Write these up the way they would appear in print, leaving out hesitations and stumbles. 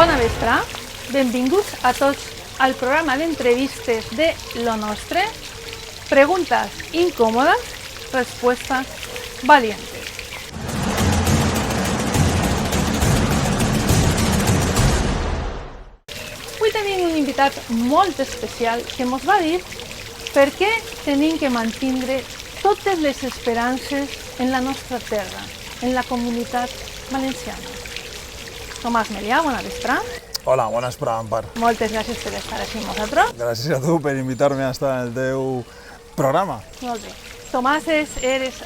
Bona vespre, benvinguts a tots al programa d'entrevistes de Lo Nostre. Preguntes incòmodes, respostes valientes. Avui tenim un invitat molt especial que ens va dir per què tenim que mantenir totes les esperances en la nostra terra, en la comunitat valenciana. Tomàs Melià, bona vespre. Hola, bona vespre, Ampar. Moltes gràcies per estar així amb nosaltres. Gràcies a tu per invitar-me a estar en el teu programa. Molt bé. Tomás eres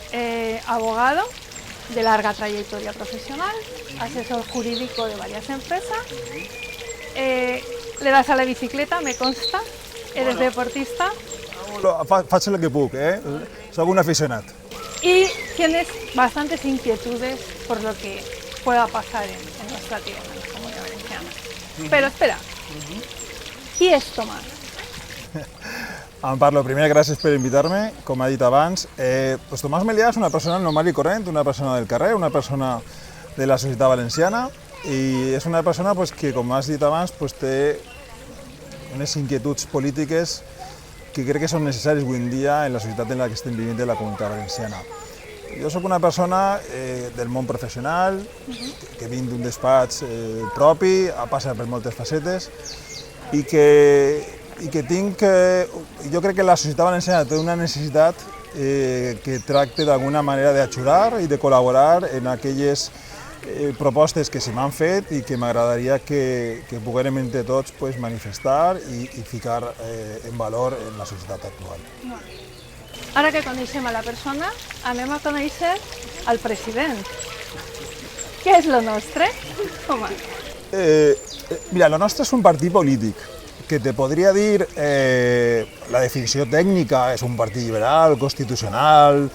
abogado de larga trayectoria profesional, asesor jurídico de varias empresas, le das a la bicicleta, me consta, eres deportista. Faig el que puc, Soc un aficionat. Y tienes bastantes inquietudes por lo que pueda pasar en nuestra tierra, en la Comunidad Valenciana. Pero espera, qui és Tomàs? Ampar, primer, gràcies per invitar-me. Com ha dit abans, Tomàs Melià és una persona normal i corrent, una persona del carrer, una persona de la societat valenciana, i és una persona que, com has dit abans, té unes inquietuds polítiques que crec que són necessàries avui en dia en la societat en la que estem vivint de la comunitat valenciana. Jo soc una persona del món professional, que vinc d'un despatx propi, ha passat per moltes facetes, i que tinc... Jo crec que la societat valenciana té una necessitat que tracte d'alguna manera d'ajudar i de col·laborar en aquelles propostes que se m'han fet i que m'agradaria que poguérem entre tots manifestar i ficar en valor en la societat actual. Ara que coneixem a la persona, anem a conèixer el president. Què és Lo Nostre? Mira, Lo Nostre és un partit polític que te podria dir, la definició tècnica és un partit liberal, constitucional,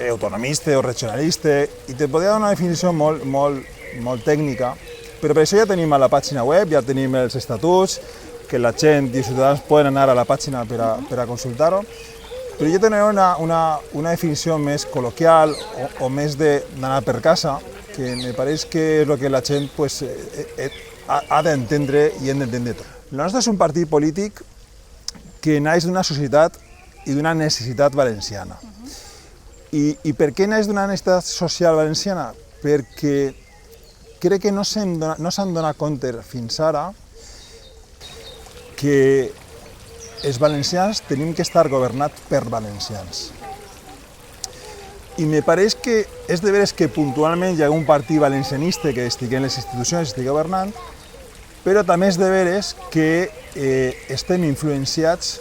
autonomista o regionalista, i te podria dar una definició molt tècnica, però per això ja tenim a la pàgina web, ja tenim els estatuts, que la gent i els ciutadans poden anar a la pàgina per a consultar-ho, però jo tenia una definició més col·loquial o més d'anar per casa, que me pareix que és el que la gent ha d'entendre i hem d'entendre tot. Lo Nostre és un partit polític que naix d'una societat i d'una necessitat valenciana. I per què naix d'una necessitat social valenciana? Perquè crec que no s'han donat compte fins ara que els valencians tenim que estar governats per valencians. I me pareix que és de veres que puntualment hi ha un partit valencianista que estigui en les institucions, estigui governant, però també és de veres que estem influenciats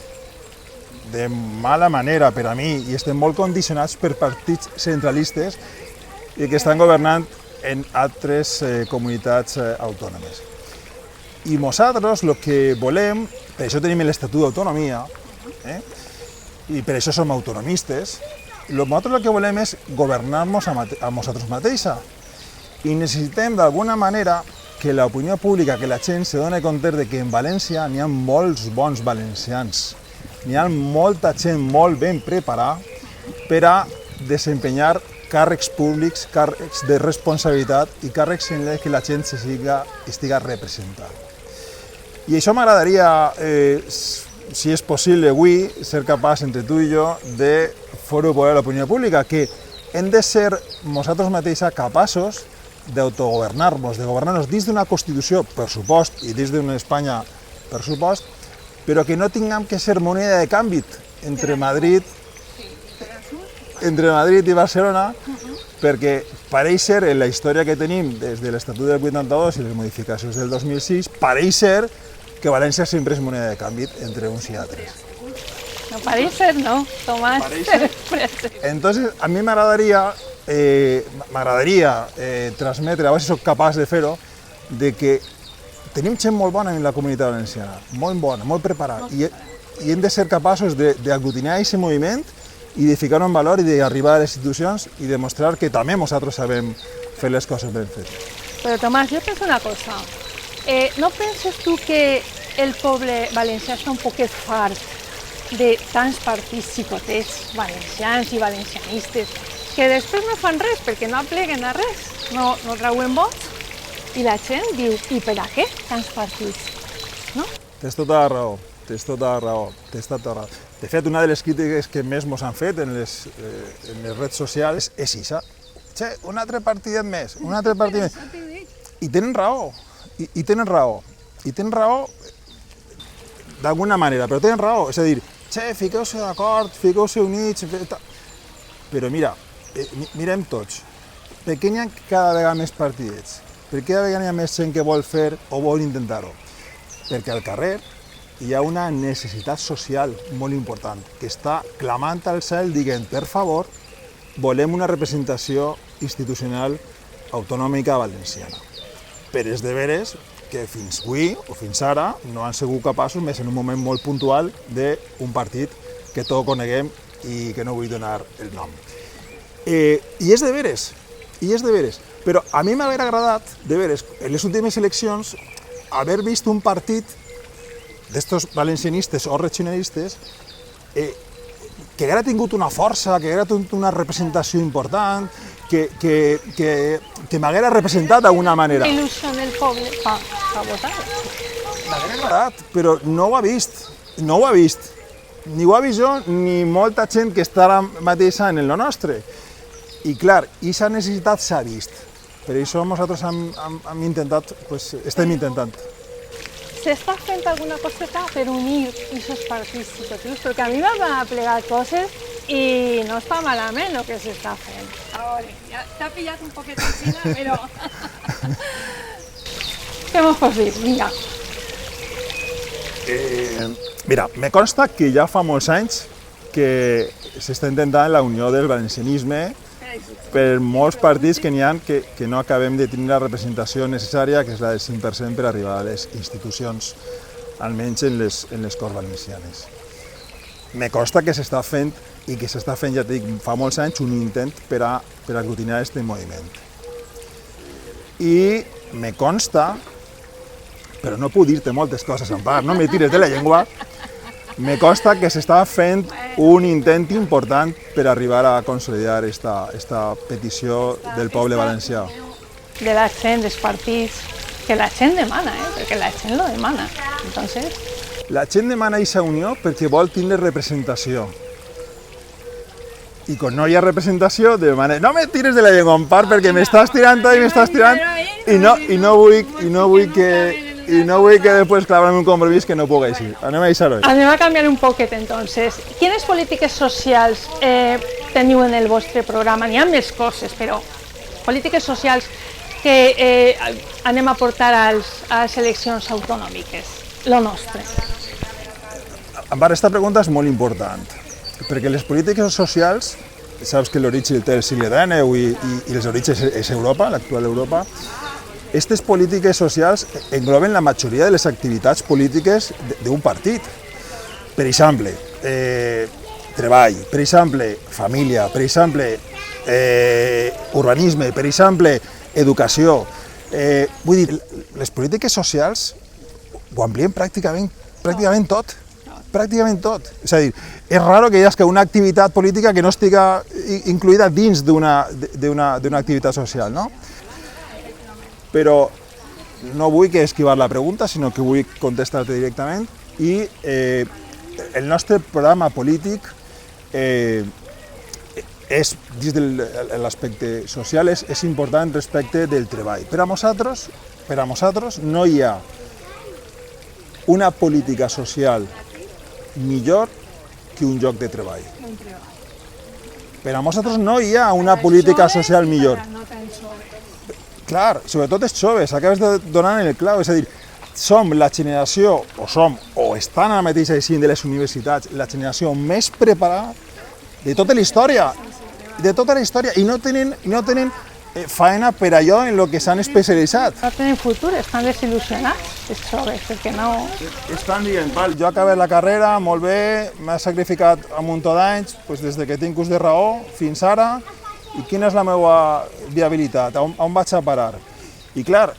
de mala manera per a mi i estem molt condicionats per partits centralistes i que estan governant en altres comunitats autònomes. I nosaltres el que volem, per això tenim l'Estatut d'Autonomia, i per això som autonomistes, nosaltres el que volem és governar-nos a nosaltres mateixos. I necessitem d'alguna manera que l'opinió pública, que la gent se doni compte que en València n'hi ha molts bons valencians. N'hi ha molta gent molt ben preparada per a desempenyar càrrecs públics, càrrecs de responsabilitat i càrrecs en els que la gent estiga representada. I això m'agradaria, si és possible avui, ser capaç entre tu i jo de fer-ho a l'opinió pública, que hem de ser nosaltres mateixos capaços d'autogovernar-nos, de governar-nos dins d'una Constitució, per supost, i dins d'una Espanya, per supost, però que no tinguem que ser moneda de canvi entre Madrid i Barcelona, perquè pareix ser, en la història que tenim des de l'Estatut del 82 i les modificacions del 2006, pareix ser que València sempre és moneda de canvi entre uns i altres. No pareix ser, no, Tomàs. Entonces, a mi m'agradaria transmetre, a veure si soc capaç de fer-ho, de que tenim gent molt bona en la comunitat valenciana, molt bona, molt preparada, i hem de ser capaços d'aglutinar aquest moviment i de ficar-ho en valor i d'arribar a les institucions i demostrar que també nosaltres sabem fer les coses ben fetes. Però Tomàs, jo penso una cosa. No penses tu que el poble valencià està un poquet fart de tants partits xicotets valencians i valencianistes que després no fan res perquè no apleguen a res, no trauen vots? I la gent diu, i per a què tants partits? No? Tens tota la raó, tens tota la raó, tens tota la raó. De fet, una de les crítiques que més mos han fet en les redes socials és això. Che, un altre partidet més, un altre partidet més. I tenen raó, i tenen raó. I tenen raó d'alguna manera, però tenen raó. És a dir, che, fiqueu-se d'acord, fiqueu-se units... Però mira, mirem tots. Per què n'hi ha cada vegada més partidets? Per què cada vegada n'hi ha més gent que vol fer o vol intentar-ho? Perquè al carrer hi ha una necessitat social molt important, que està clamant al cel dient, per favor, volem una representació institucional autonòmica valenciana. Per els deberes que fins avui o fins ara no han sigut capaços, més en un moment molt puntual, d'un partit que tots coneguem i que no vull donar el nom. I és deberes, però a mi m'hauria agradat, de veres, en les últimes eleccions, haver vist un partit d'estos valencianistes o regionalistes que haguera tingut una força, que haguera tingut una representació important, que m'haguera representat d'alguna manera. Il·lusió del poble fa votar. M'haguera agradat, però no ho ha vist, no ho ha vist. Ni ho ha vist jo, ni molta gent que està ara mateix en el nostre. I clar, aquesta necessitat s'ha vist. Per això nosaltres hem intentat, estem intentant. S'està fent alguna coseta per unir aquests partits situatius, perquè a mi m'ha plegat coses i no està malament el que s'està fent. A veure, ja t'ha pillat un poquet encima, però... Què mos pots dir? Vinga. Mira, me consta que ja fa molts anys que s'està intentant la unió del valencianisme per molts partits que n'hi ha que no acabem de tenir la representació necessària, que és la del 5% per arribar a les institucions, almenys en les Corts Valencianes. Me consta que s'està fent, i que s'està fent, ja dic, fa molts anys, un intent per aglutinar aquest moviment. I me consta, però no puc dir-te moltes coses, Empar, no me tires de la llengua, me consta que s'està fent un intent important per arribar a consolidar esta petició del poble valencià. De la gent, dels partits, que la gent demana, perquè la gent lo demana. Entonces... La gent demana aquesta unió perquè vol tindre representació. I quan no hi ha representació, demana, no me tires de la llengua, Empar, perquè m'estàs tirant i m'estàs tirant i no vull que després clavar-me un compromís que no puc així. Anem a deixar-ho. Anem a canviar un poquet, entonces. Quines polítiques socials teniu en el vostre programa? N'hi ha més coses, però polítiques socials que anem a portar a les eleccions autonòmiques, lo nostre. Empar, aquesta pregunta és molt important, perquè les polítiques socials, saps que l'origen té el segle XIX i els orígens és Europa, l'actual Europa. Aquestes polítiques socials engloben la majoria de les activitats polítiques d'un partit. Per exemple, treball, per exemple, família, per exemple, urbanisme, per exemple, educació. Vull dir, les polítiques socials ho amplien pràcticament tot. Pràcticament tot. És a dir, és raro que hi hagi una activitat política que no estiga incluïda dins d'una activitat social, no? Però no vull que esquivar la pregunta, sinó que vull contestar-te directament. I el nostre programa polític és, dins de l'aspecte social, és important respecte del treball. Per a nosaltres no hi ha una política social millor que un lloc de treball. Per a nosaltres no hi ha una política social millor. Clar, sobretot els joves, acabes de donar en el clau, és a dir, som la generació, o estan ara mateix així de les universitats, la generació més preparada de tota la història, i no tenen feina per allò en el que s'han especialitzat. No tenen futur, estan desil·lusionats, els joves, perquè no... Estan dient, jo he acabat la carrera, molt bé, m'he sacrificat un munt d'anys, des que tinc ús de raó fins ara, i quina és la meva viabilitat, on vaig a parar? I clar,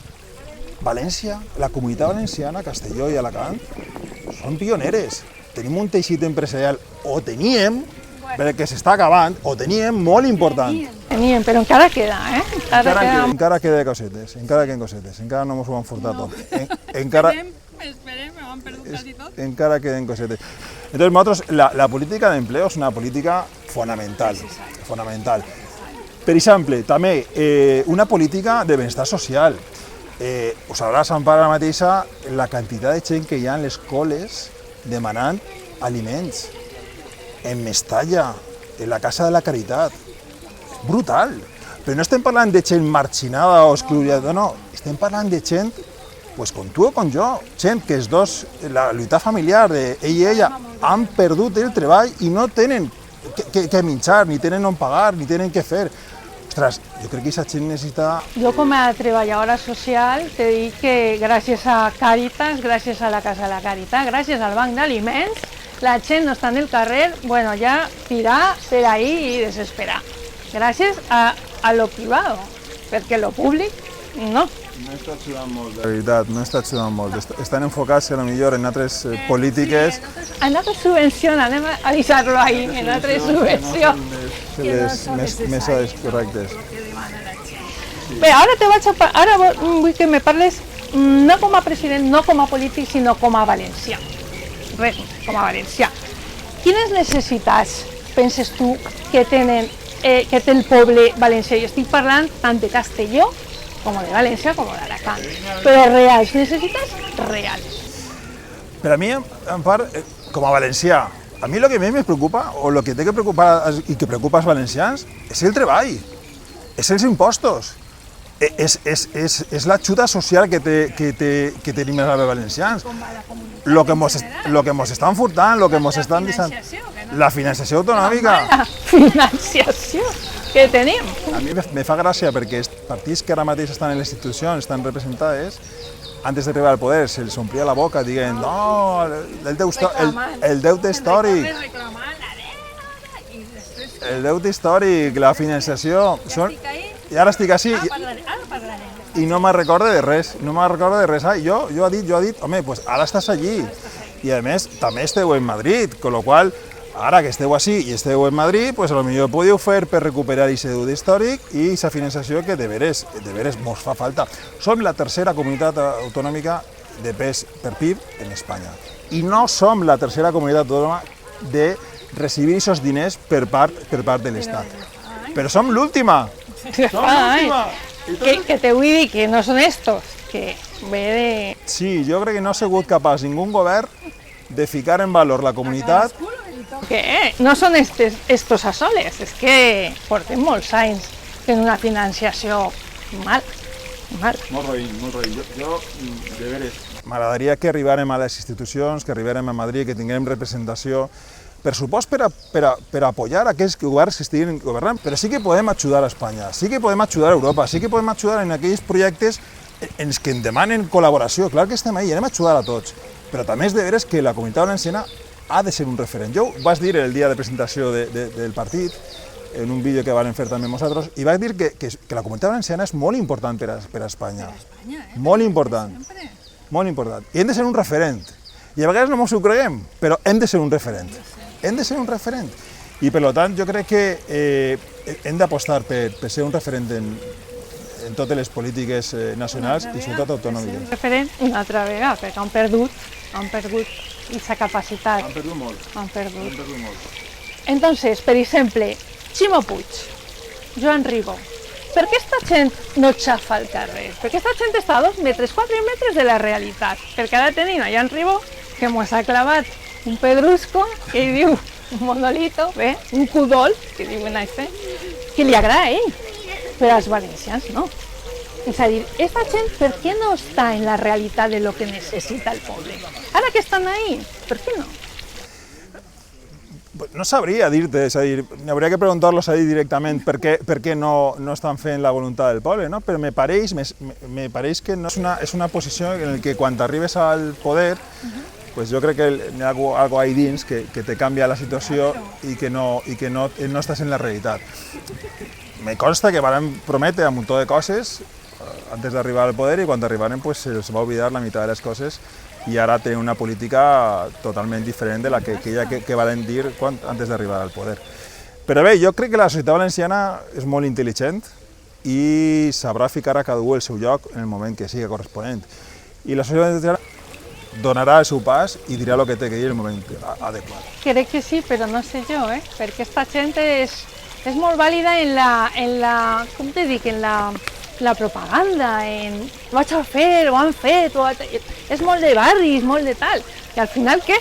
València, la comunitat valenciana, Castelló i Alacant, són pioneres. Tenim un teixit empresarial, o teníem, perquè s'està acabant, ho teníem molt important. Teníem, però encara queda, eh? Encara queda cosetes, encara no mos ho han furtat tot. Esperem, ho han perdut quasi tot. Encara queden cosetes. Entonces, nosotros, la política de empleo es una política fonamental. Per exemple, també una política de benestar social. Us sabràs, Ampar, ara mateixa la quantitat de gent que hi ha en les coles demanant aliments, en Mestalla, en la Casa de la Caritat. Brutal. Però no estem parlant de gent marginada o excluïda, no, estem parlant de gent pues com tu o com jo, gent que els dos, la lluita familiar d'ell i ella han perdut el treball i no tenen que menjar, ni tenen on pagar, ni tenen què fer. Ostres, jo crec que aquesta gent necessita... Jo com a treballadora social te dic que gràcies a Càritas, gràcies a la Casa de la Caritat, gràcies al Banc d'Aliments, la gent no està en el carrer, bueno, ja tirar per ahí i desesperar. Gràcies a lo privado, perquè lo públic no. No està ajudant molt, de veritat, no està ajudant molt. Estan enfocats, potser, en altres polítiques. En altres subvencions, anem a avisar-lo ahí, en altres subvencions. Més correctes. Bé, ara vull que me parles no com a president, no com a polític, sinó com a valencià. Res, com a valencià. Quines necessitats penses tu que té el poble valencià? Jo estic parlant tant de Castelló com de València com d'Alacant, però reals, necessitats reals. Per a mi, en part, com a valencià, a mi el que més me preocupa, o el que té que preocupar i que preocupa els valencians, és el treball, és els impostos, és l'ajuda social que tenim els valencians. Lo que mos estan furtant, lo que mos estan deixant... La financiació autonòmica. La financiació que tenim. A mi me fa gràcia perquè els partits que ara mateix estan en les institucions, estan representades, antes d'arribar al poder se'ls omplia la boca dient no, el deute històric, la financiació... I ara estic així i no me'n recorde de res, Jo he dit, home, pues ara estàs allí. I a més, també esteu en Madrid, con lo qual, ara que esteu així i esteu en Madrid, pues potser podeu fer per recuperar aquest deute històric i aquesta financiació que de veres mos fa falta. Som la tercera comunitat autonòmica de pes per PIB en Espanya. I no som la tercera comunitat autònoma de recibir aquests diners per part de l'Estat. Però som l'última. Que te vull dir que no són estos, que ve de... Sí, jo crec que no ha sigut capaç ningú govern de ficar en valor la comunitat. Que no són estos a soles, és que portem molts anys fent una financiació mal. Molt roïn. Jo, de veres, m'agradaria que arribàrem a les institucions, que arribàrem a Madrid, que tinguem representació, pressupost per apoyar aquells governs que estiguin governant, però sí que podem ajudar a Espanya, sí que podem ajudar a Europa, sí que podem ajudar en aquells projectes en els que em demanen col·laboració. Clar que estem ahí, anem a ajudar a tots, però també és de veres que la comunitat valenciana ha de ser un referent. Jo ho vaig dir el dia de presentació del partit, en un vídeo que vam fer també nosaltres, i vaig dir que la comunitat valenciana és molt important per a Espanya. Molt important. I hem de ser un referent. I a vegades no ens ho creiem, però hem de ser un referent. I per tant jo crec que hem d'apostar per ser un referent en totes les polítiques nacionals i sobretot autonòmiques. Referent una altra vegada, perquè han perdut aquesta capacitat. Han perdut molt. Entonces, per exemple, Ximo Puig, Joan Ribó, per què aquesta gent no xafa al carrer? Perquè aquesta gent està a 2 metres, 4 metres de la realitat. Perquè ara tenim a Joan Ribó, que mos ha clavat un pedrusco, que diu un monolito, un cudol, que diuen això, que li agrada a ell, però als valencians no. És a dir, aquesta gent per què no està en la realitat de lo que necessita el poble? Ara que estan ahí, per què no? No sabria dir-te, és a dir, hauria que preguntar-los ahí directament per què no estan fent la voluntat del poble, no? Però me pareix que no és una posició en la que quan arribes al poder, pues jo crec que hi ha algo ahí dins que te canvia la situació i que no estàs en la realitat. Me consta que van prometre un munt de coses antes d'arribar al poder i quan arribaren pues se'ls va oblidar la meitat de les coses i ara tenen una política totalment diferent de la que van dir antes d'arribar al poder. Però bé, jo crec que la societat valenciana és molt intel·ligent i sabrà ficar a cada un el seu lloc en el moment que sigui corresponent. I la societat valenciana donarà el seu pas i dirà el que té que dir en el moment adequat. Crec que sí, però no sé jo, perquè esta gent és molt vàlida en la com te dic, en la propaganda, en ho vaig a fer, ho han fet, és molt de barris, molt de tal. I al final què?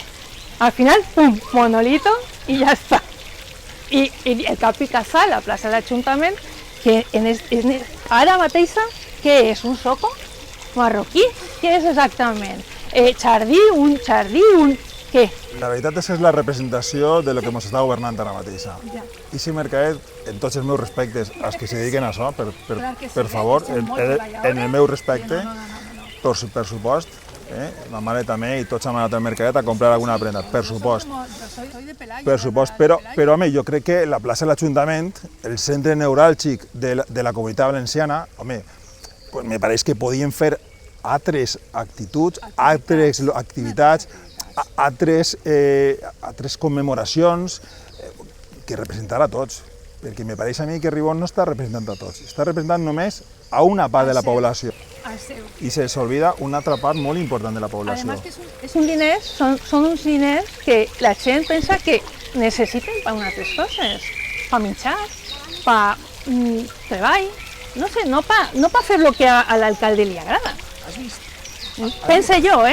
Al final, pum, monolito i ja està. I el cap i casa, la plaça de l'Ajuntament, que ara mateixa, què és? Un soco marroquí? Què és exactament? Jardí, què? La veritat és que és la representació de lo que ens està governant ara mateixa. Ja. I si Mercadet, en tots els meus respectes, als que se dediquen a això, per sí, favor, que són molt en treballadores. el meu respecte, No. per supost, ma mare també i tots hem anat al Mercadet a comprar alguna prenda, per supost. Soy de Pelayo. Per supost, però home, jo crec que la plaça de l'Ajuntament, el centre neuràlgic de la comunitat valenciana, home, pues me pareix que podien fer altres actituds, altres activitats, altres commemoracions que representar a tots, perquè me pareix a mi que Ribón no està representant a tots, està representant només a una part de la població i se s'olvida una altra part molt important de la població. Además que Són uns diners que la gent pensa que necessiten per unes altres coses, per menjar, per treball, no sé, no per fer el que a l'alcalde li agrada. Pense jo,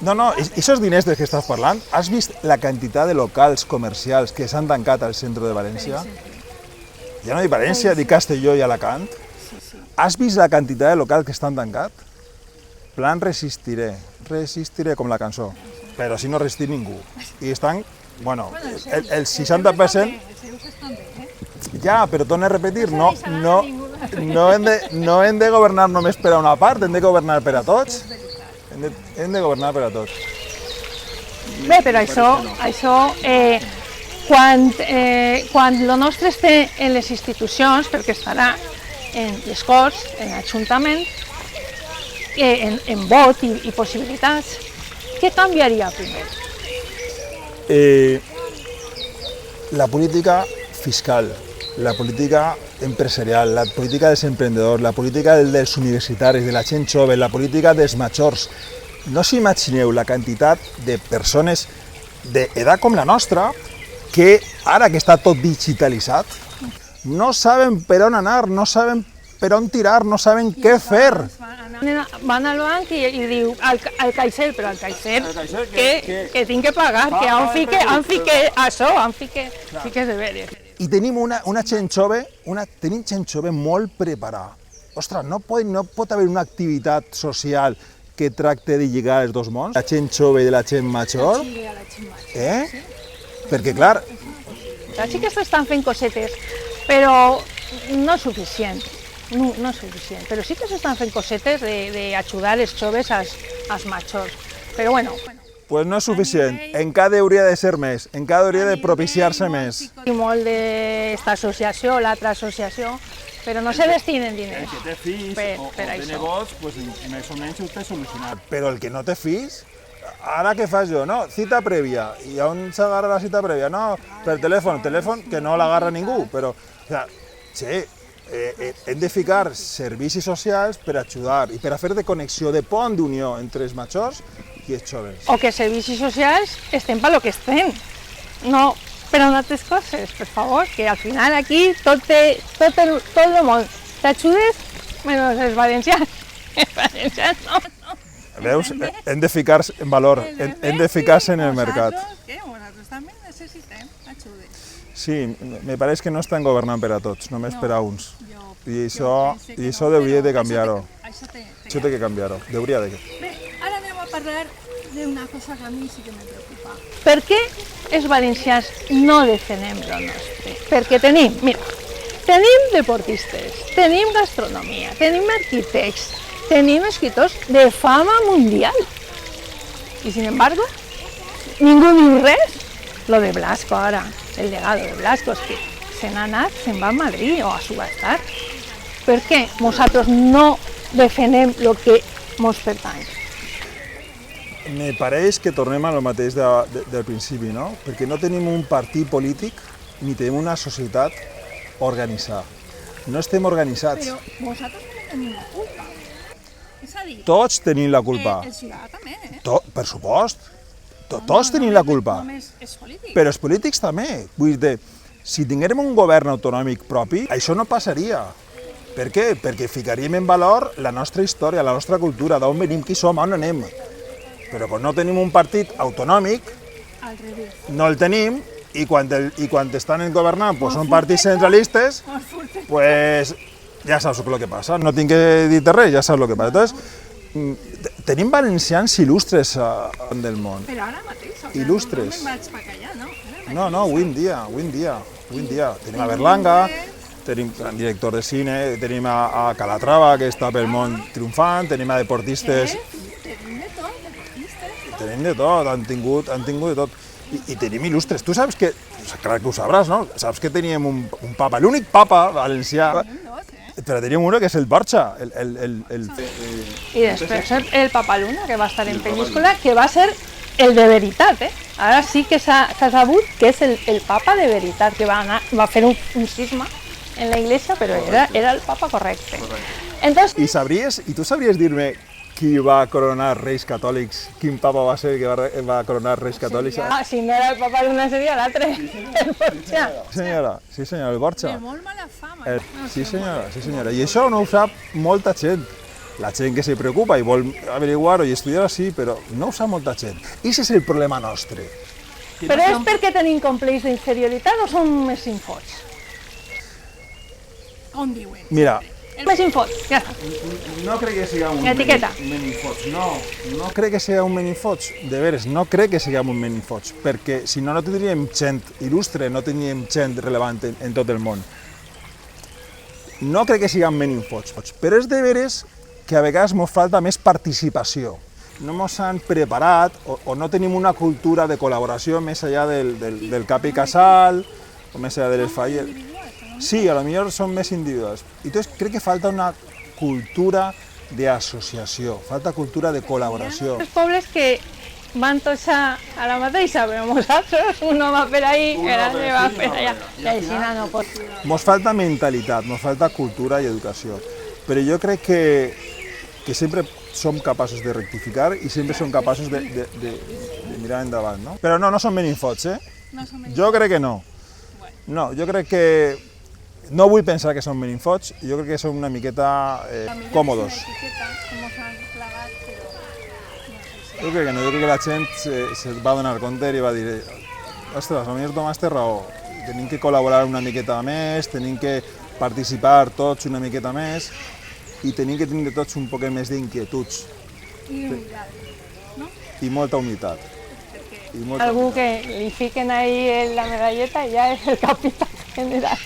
No, esos diners dels que estàs parlant, has vist la quantitat de locals comercials que s'han tancat al centre de València? Ja no dic València, dic Castelló i Alacant. Has vist la quantitat de locals que estan tancats? Plan resistiré com la cançó, però si no resistir ningú. I estan, bueno, el 60%... Ja, però torno a repetir, no hem de governar només per a una part, hem de governar per a tots. Hem de governar per a tots. Bé, però això quan el nostre esté en les institucions, perquè estarà en les Corts, en l'Ajuntament, en vot i possibilitats, què canviaria primer? La política fiscal, la política empresarial, la política dels emprenedors, la política dels universitaris, de la gent jove, la política dels majors. No s'imagineu la quantitat de persones d'edat com la nostra que ara que està tot digitalitzat no saben per on anar, no saben per on tirar, no saben què fer. Van al banc i diu al caixer, però al caixer que tinc que pagar, que han ficat això, han ficat deberes. I tenim una gent jove, tenim gent jove molt preparada. Ostres, no pot haver una activitat social que tracte de lligar els dos mons, la gent jove i de la gent major, perquè clar... Sí que s'estan fent cosetes, però no és suficient, no és suficient, però sí que s'estan fent cosetes d'ajudar els joves als majors, però bueno. Pues no és suficient, encara hauria de ser més, encara hauria de propiciar-se més. I molt d'esta associació, l'altra associació, però no se destinen diners. El que té fills o té nebots, pues més o menys ho té solucionat. Però el que no té fills, ara què fas jo? No, cita prèvia. I on s'agarra la cita prèvia? No, per telèfon que no l'agarra ningú, però... hem de ficar servicis socials per ajudar i per a fer de connexió, de pont d'unió entre els majors i els joves. O que servicis socials estem per lo que estem, no per a altres coses, per favor, que al final aquí tot el món t'ajudes, menys els valencians. Els valencians no. Veus? Hem de ficar-se en valor, hem de ficar-se en el mercat. Nosaltres també necessitem ajudes. Sí, me pareix que no estan governant per a tots, només per a uns. I això hauria de canviar-ho. Això té que canviar-ho, hauria de. Bé, ara anem a parlar d'una cosa que a mi sí que me preocupa. Per què els valencians no defenem el nostre? Perquè tenim deportistes, tenim gastronomia, tenim arquitectes, tenim escriptors de fama mundial. Y sin embargo, ningú diu res. Lo de Blasco ara, el legado de Blasco, és que se'n va a Madrid o a subhastar. Per què nosaltres no defenem el que ens pertany? Me pareix que tornem al mateix del principi, no? Perquè no tenim un partit polític ni tenim una societat organitzada. No estem organitzats. Però vosaltres no teniu la culpa. És a dir, Tots tenim la culpa. el ciutadà també, Per supost. Tots tenim la culpa. Només és polític. Però els polítics també. Vull dir, si tinguérem un govern autonòmic propi, això no passaria. Per què? Perquè ficaríem en valor la nostra història, la nostra cultura, d'on venim, qui som, on anem. Però quan no tenim un partit autonòmic, Al revés. no el tenim, i quan estan governant pues, són partits centralistes, pues, ja saps el que passa. No tinc que dir-te res, ja saps el que passa. Entonces, tenim valencians il·lustres del món. Però ara mateix, o Il·lustres. no me'n vaig pa callar, no? No, avui en dia. Tenim a Berlanga, tenim un director de cine, tenim a Calatrava, que està pel món triomfant, tenim a deportistes, Tenim de tot, deportistes, tenim de tot, han tingut de tot. I tenim il·lustres. Tu saps que, clar que ho sabràs, no? Saps que teníem un papa, l'únic papa valencià, però teníem uno que és el Borja, Y después el Papaluna, que va a estar en Peñíscola, que va a ser el de veritat, ¿eh? Ahora sí que s'ha sabut que és el papa de veritat, que va a fer un cisma en la iglesia, però era el papa correcte. Entonces, I tu sabries dir-me qui va coronar reis catòlics, quin papa va ser que va coronar reis catòlics? si no era el Papaluna seria l'altre, el Borja. Sí senyora, el Borja. de molt mala fama. Sí senyora, i això no ho sap molta gent. La gent que se preocupa i vol averiguar-ho i estudiar així, però no ho sap molta gent. I aquest és el problema nostre. Però és perquè tenim complex d'inferioritat o som més infots? Com diuen? Mira, Més infots, ja està. no crec que sigui un Etiqueta. menifots, no crec que sigui un menifots, de veres, no crec que sigui un menifots, perquè si no, no tindríem gent il·lustre, no tindríem gent relevant en tot el món. No crec que siguem menifots, però és de veres que a vegades ens falta més participació. No ens han preparat o no tenim una cultura de col·laboració més enllà del cap i casal, o més enllà de les falles. Sí, a lo millor són més individuals. I entonces crec que falta una cultura d'associació, falta cultura de col·laboració. Els pobles que van tots a la mateixa, però nosaltres, uno va per ahí, l'altre va per allà. I així no pot. Ens falta mentalitat, ens falta cultura i educació. Però jo crec que sempre som capaços de rectificar i sempre som capaços de mirar endavant, no? Però no som menifots, eh? No som Jo crec que no. No, jo crec que... No vull pensar que som menifots, jo crec que som una miqueta còmodos. Jo crec que no, jo crec que la gent se va donar compte i va dir ostres, potser Tomàs té raó, tenim que col·laborar una miqueta més, tenim que participar tots una miqueta més i tenim que tindre tots un poc més d'inquietuds i molta humitat. Algú que li fiquen ahí la medalleta i ja és el capità general.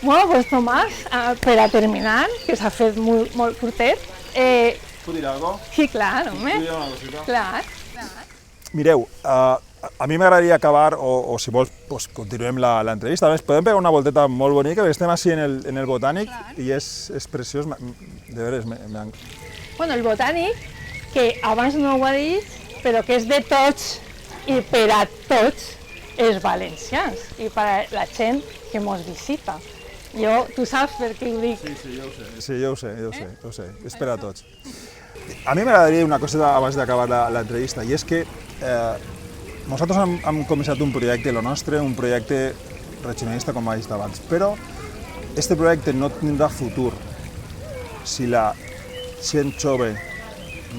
Bueno, pues Tomàs, per a terminar, que s'ha fet molt curtet, Puc dir alguna cosa? sí, clar, home, Puc dir una cosita? clar. Mireu, a mi m'agradaria acabar, o si vols, pues, continuem l'entrevista. A més, podem pegar una volteta molt bonica, perquè estem així en el Botànic i és preciós, de veres, Bueno, el botànic, que abans no ho ha dit, però que és de tots i per a tots els valencians i per a la gent que ens visita. Tu saps per què ho dic. Sí, jo ho sé, és per a tots. A mi m'agradaria una cosa abans d'acabar l'entrevista, i és que nosaltres hem començat un projecte, el nostre, un projecte regionalista, com vaig dir abans, però aquest projecte no tindrà futur si la gent jove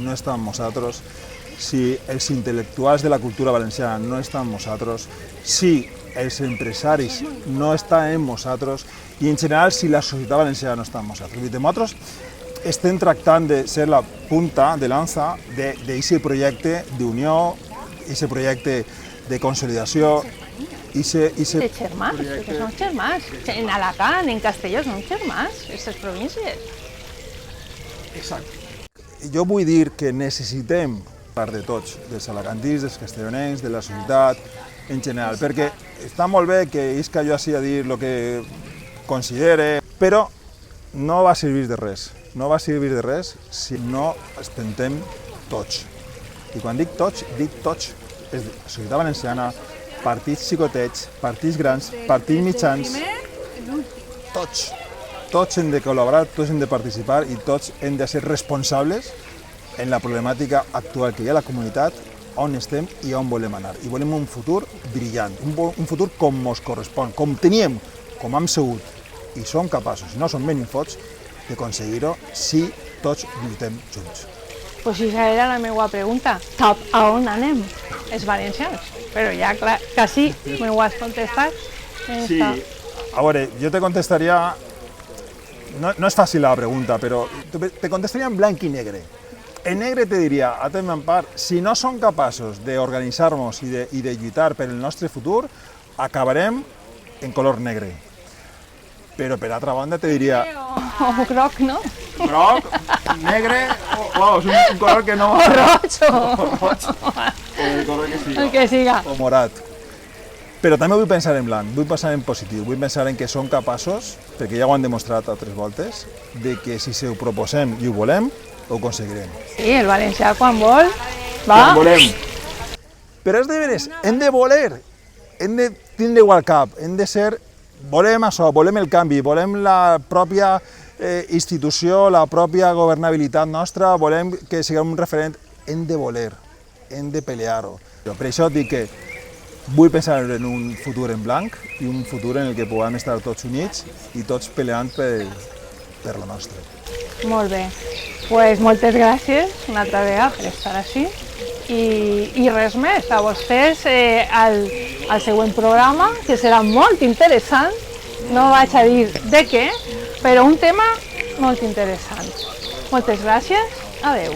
no està amb nosaltres, si els intel·lectuals de la cultura valenciana no estan amb nosaltres, si els empresaris no estan amb nosaltres i en general si la societat valenciana no està amb nosaltres. Nosaltres estem tractant de ser la punta de lança d'aquest projecte d'unió, d'aquest projecte de consolidació. De germans, perquè som germans. En Alacant, en Castelló, som germans, aquestes províncies. Exacte. Jo vull dir que necessitem part de tots, dels alacantins, dels castellonencs, de la societat en general, perquè està molt bé que isca jo així a dir el que considere, però no va servir de res. No va servir de res si no espentem tots. I quan dic tots, és la societat valenciana, partits xicotets, partits grans, partits mitjans, tots hem de col·laborar, tots hem de participar i tots hem de ser responsables en la problemàtica actual que hi ha a la comunitat, on estem i on volem anar. I volem un futur brillant, un futur com ens correspon, com teníem, com hem segut i som capaços, no som ben infots, d'aconseguir-ho si tots lluitem junts. Pues esa era la meva pregunta, cap a on anem, els valencians? Però ja, clar, quasi m'ho has contestat. Sí, a veure, jo te contestaria, no és fàcil la pregunta, però te contestaria en blanc i negre. En negre te diria, a tema en part, si no som capaços d'organitzar-nos i de lluitar per el nostre futur, acabarem en color negre. Però per altra banda te diria... O groc, no? Groc, negre, és un color que no... O roig, El color que siga. el que siga. O morat. Però també vull pensar en blanc, vull pensar en positiu, vull pensar en que som capaços, perquè ja ho han demostrat altres voltes, de que si se ho proposem i ho volem, ho aconseguirem. Sí, el valencià quan vol, va. Quan volem. Però és de veres, hem de voler, hem de tindre-ho al cap, hem de ser, volem això, volem el canvi, volem la pròpia institució, la pròpia governabilitat nostra, volem que siguem un referent, hem de voler, hem de pelear-ho. Per això dic que vull pensar en un futur en blanc i un futur en el que puguem estar tots units i tots peleant per lo nostre. Molt bé. Pues moltes gràcies una altra vegada per estar així i res més, a vostès al següent programa, que serà molt interessant, no vaig a dir de què, però un tema molt interessant. Moltes gràcies, adeu.